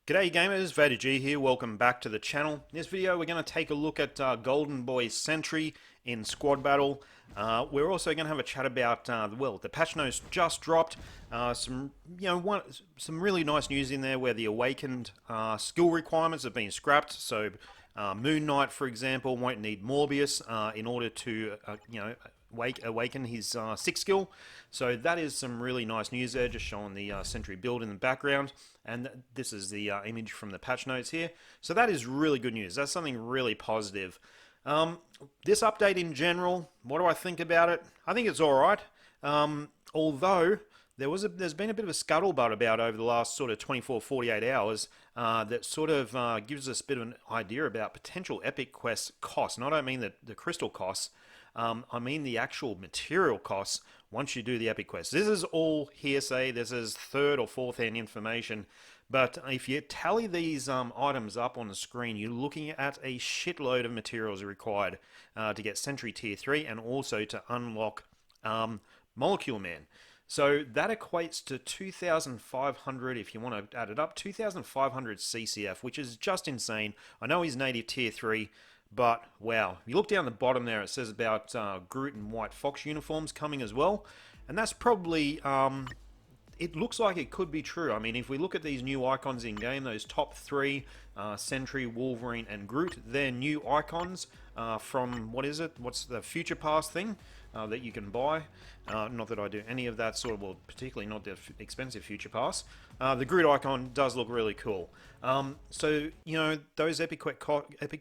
G'day gamers, VaderG here, welcome back to the channel. In this video we're going to take a look at Golden Boy Sentry in Squad Battle. We're also going to have a chat about, the patch notes just dropped. Some really nice news in there where the awakened skill requirements have been scrapped. So Moon Knight, for example, won't need Morbius in order to, awaken his 6th skill. So that is some really nice news there, just showing the Sentry build in the background. And this is the image from the patch notes here. So that is really good news. That's something really positive. This update in general, what do I think about it? I think it's alright. Although there's been a bit of a scuttlebutt about over the last sort of 24, 48 hours that sort of gives us a bit of an idea about potential epic quest costs. And I don't mean the crystal costs. I mean the actual material costs once you do the epic quest. This is all hearsay. This is third or fourth hand information. But if you tally these items up on the screen, you're looking at a shitload of materials required to get Sentry Tier 3 and also to unlock Molecule Man. So that equates to 2,500, if you want to add it up, 2,500 CCF, which is just insane. I know he's native Tier 3, but wow, you look down the bottom there, it says about Groot and White Fox uniforms coming as well. And that's probably, it looks like it could be true. I mean, if we look at these new icons in game, those top three, Sentry, Wolverine, and Groot, they're new icons from, what is it? What's the Future Pass thing that you can buy? Not that I do any of that sort of, well, particularly not the expensive Future Pass. The Groot icon does look really cool. So, you know, those Epic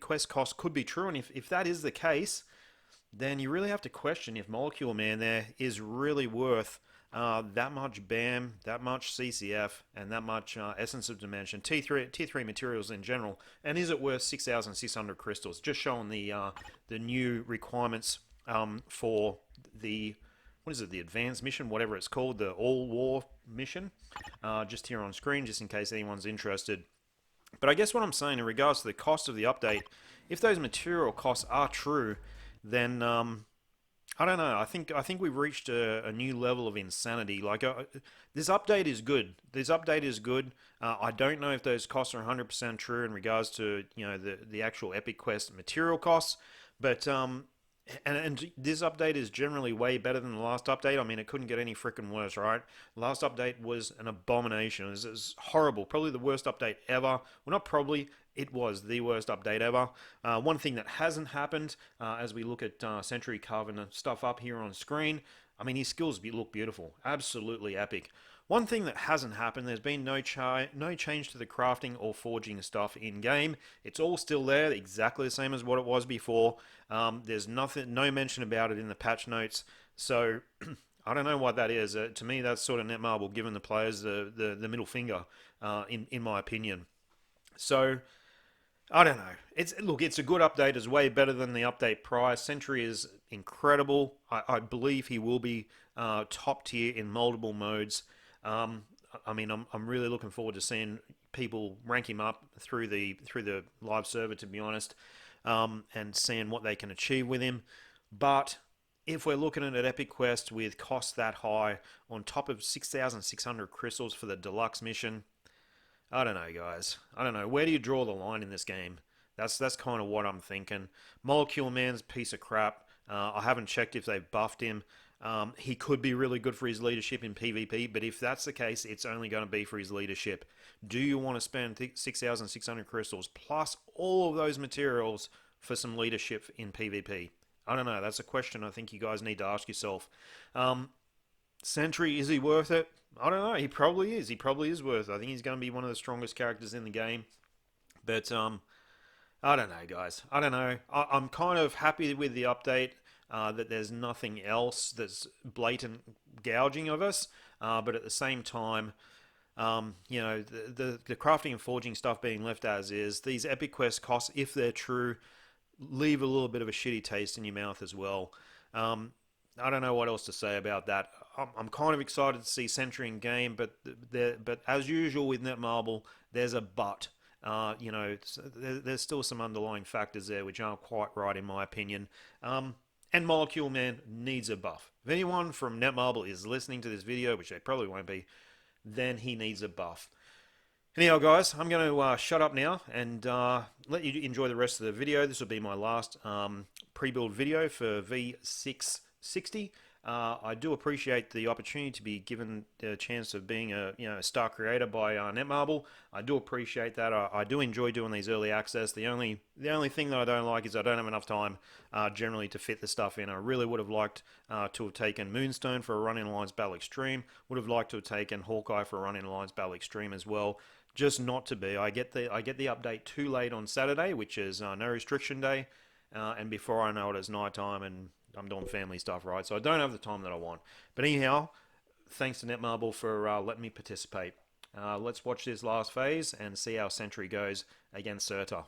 Quest costs could be true, and if that is the case, then you really have to question if Molecule Man there is really worth that much BAM, that much CCF, and that much Essence of Dimension, Tier 3 materials in general, and is it worth 6,600 crystals? Just showing the new requirements for the, what is it, the advanced mission, whatever it's called, the all war mission, just here on screen, just in case anyone's interested. But I guess what I'm saying in regards to the cost of the update, if those material costs are true, then I don't know. I think we've reached a new level of insanity. Like this update is good. This update is good. I don't know if those costs are 100% true in regards to the actual Epic Quest material costs, but and this update is generally way better than the last update. I mean, it couldn't get any freaking worse, right? The last update was an abomination. It was horrible. Probably the worst update ever. Well, not probably. It was the worst update ever. One thing that hasn't happened, as we look at Sentry carving stuff up here on screen, I mean, his skills look beautiful. Absolutely epic. One thing that hasn't happened, there's been no change to the crafting or forging stuff in game. It's all still there, exactly the same as what it was before. There's no mention about it in the patch notes. So I don't know what that is. To me, that's sort of Netmarble giving the players the middle finger, in my opinion. So I don't know. It's a good update. It's way better than the update prior. Sentry is incredible. I believe he will be top tier in multiple modes. I mean, I'm really looking forward to seeing people rank him up through the live server, to be honest, and seeing what they can achieve with him. But if we're looking at an Epic Quest with costs that high, on top of 6,600 crystals for the deluxe mission, I don't know, guys. I don't know. Where do you draw the line in this game? That's kind of what I'm thinking. Molecule Man's a piece of crap. I haven't checked if they've buffed him. He could be really good for his leadership in PvP, but if that's the case, it's only going to be for his leadership. Do you want to spend 6,600 crystals plus all of those materials for some leadership in PvP? I don't know. That's a question I think you guys need to ask yourself. Sentry, is he worth it? I don't know. He probably is. He probably is worth it. I think he's going to be one of the strongest characters in the game. But I don't know, guys. I don't know. I'm kind of happy with the update. That there's nothing else that's blatant gouging of us, but at the same time, the crafting and forging stuff being left as is. These Epic Quest costs, if they're true, leave a little bit of a shitty taste in your mouth as well. I don't know what else to say about that. I'm kind of excited to see Sentry in game, but as usual with Netmarble, there's a but. There's still some underlying factors there which aren't quite right in my opinion. And Molecule Man needs a buff. If anyone from Netmarble is listening to this video, which they probably won't be, then he needs a buff. Anyhow, guys, I'm going to shut up now and let you enjoy the rest of the video. This will be my last pre-build video for V660. I do appreciate the opportunity to be given the chance of being a star creator by Netmarble. I do appreciate that. I do enjoy doing these early access. The only thing that I don't like is I don't have enough time generally to fit the stuff in. I really would have liked to have taken Moonstone for a run in Alliance Battle Extreme. Would have liked to have taken Hawkeye for a run in Alliance Battle Extreme as well. Just not to be. I get the update too late on Saturday, which is no restriction day, and before I know it, it's night time and I'm doing family stuff, right? So I don't have the time that I want. But anyhow, thanks to Netmarble for letting me participate. Let's watch this last phase and see how Sentry goes against Serta.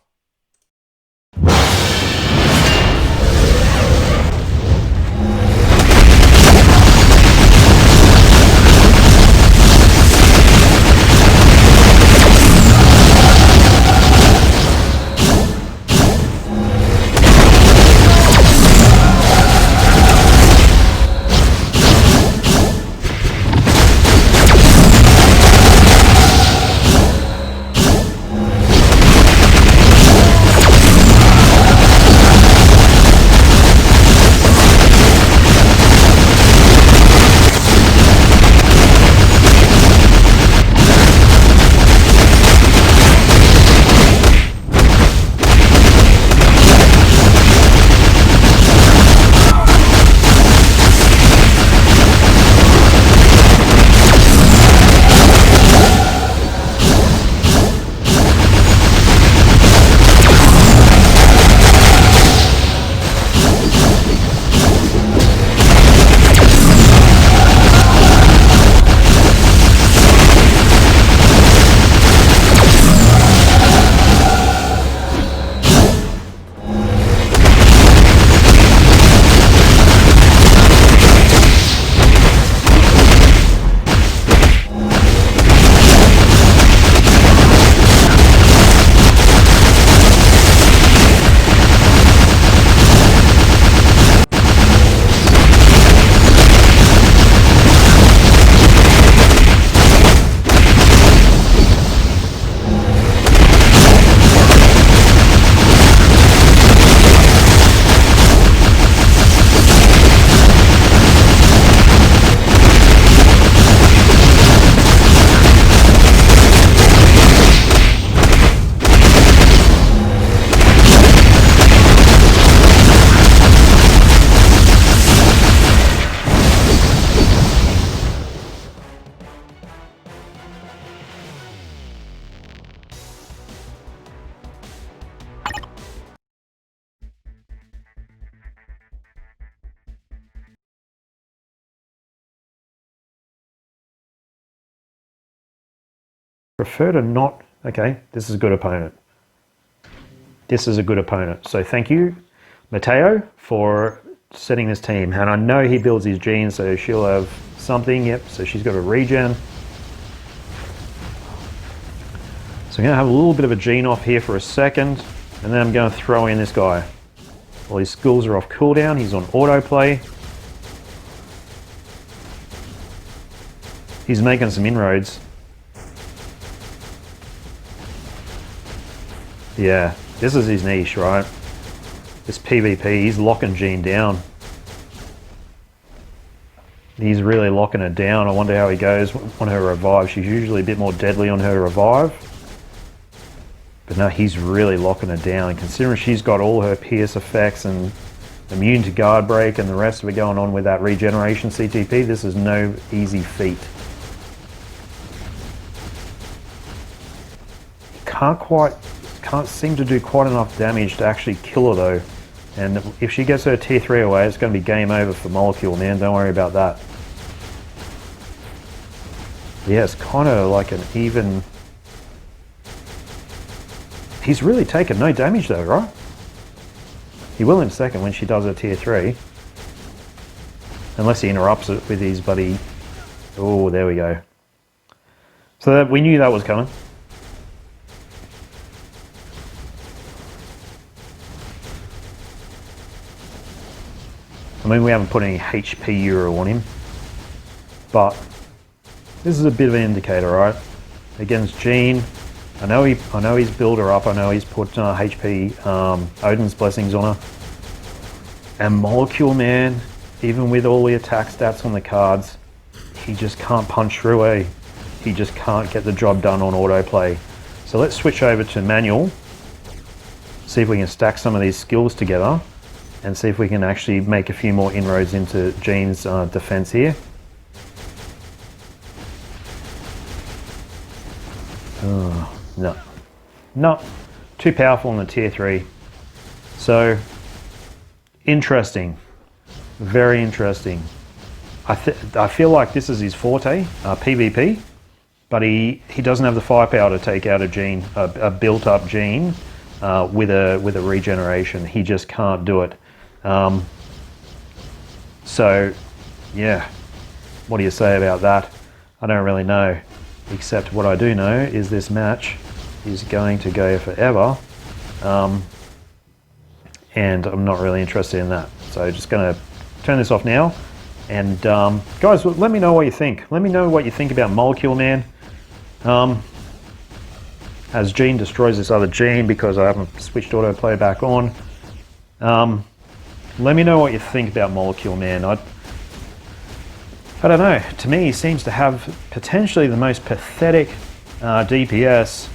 Prefer to not... Okay, this is a good opponent. This is a good opponent. So thank you, Mateo, for setting this team. And I know he builds his genes, so she'll have something. Yep, so she's got a regen. So I'm going to have a little bit of a gene off here for a second. And then I'm going to throw in this guy. All his skills are off cooldown. He's on autoplay. He's making some inroads. Yeah, this is his niche, right? This PvP, he's locking Jean down. He's really locking her down. I wonder how he goes on her revive. She's usually a bit more deadly on her revive. But no, he's really locking her down. Considering she's got all her pierce effects and immune to guard break and the rest of it going on with that regeneration CTP, this is no easy feat. Can't seem to do quite enough damage to actually kill her though. And if she gets her tier 3 away, it's going to be game over for Molecule Man. Don't worry about that. Yeah, it's kind of like an even... He's really taken no damage though, right? He will in a second when she does her tier 3. Unless he interrupts it with his buddy. Oh, there we go. So that, we knew that was coming. I mean, we haven't put any HP euro on him, but this is a bit of an indicator, right? Against Jean, I know he's built her up. I know he's put HP Odin's Blessings on her. And Molecule Man, even with all the attack stats on the cards, he just can't punch through, eh? He just can't get the job done on autoplay. So let's switch over to manual, see if we can stack some of these skills together, and see if we can actually make a few more inroads into Jean's defense here. No, too powerful in the tier 3. So, interesting, very interesting. I feel like this is his forte, PvP, but he doesn't have the firepower to take out a Jean, a built-up Jean with a regeneration. He just can't do it. So, yeah, what do you say about that? I don't really know, except what I do know is this match is going to go forever, and I'm not really interested in that. So just going to turn this off now, and guys, let me know what you think. Let me know what you think about Molecule Man. As Jean destroys this other Jean because I haven't switched autoplay back on. Let me know what you think about Molecule Man. I don't know. To me, he seems to have potentially the most pathetic DPS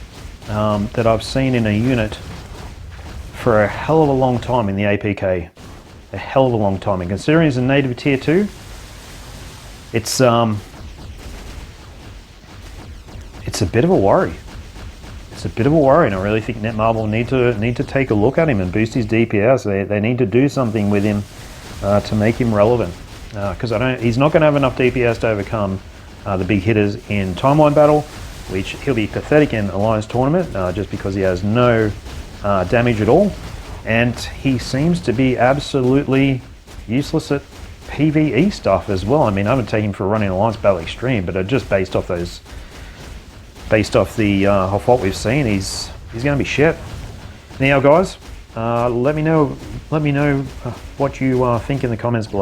that I've seen in a unit for a hell of a long time in the APK. A hell of a long time. And considering he's a native tier 2, it's a bit of a worry. It's a bit of a worry, and I really think Netmarble need to take a look at him and boost his DPS. They need to do something with him to make him relevant. Because he's not going to have enough DPS to overcome the big hitters in timeline battle, which he'll be pathetic in Alliance Tournament just because he has no damage at all, and he seems to be absolutely useless at PvE stuff as well. I mean, I haven't taken him for a run in Alliance Battle Extreme, but just based off what we've seen, he's going to be shit. Anyhow, guys, let me know what you think in the comments below.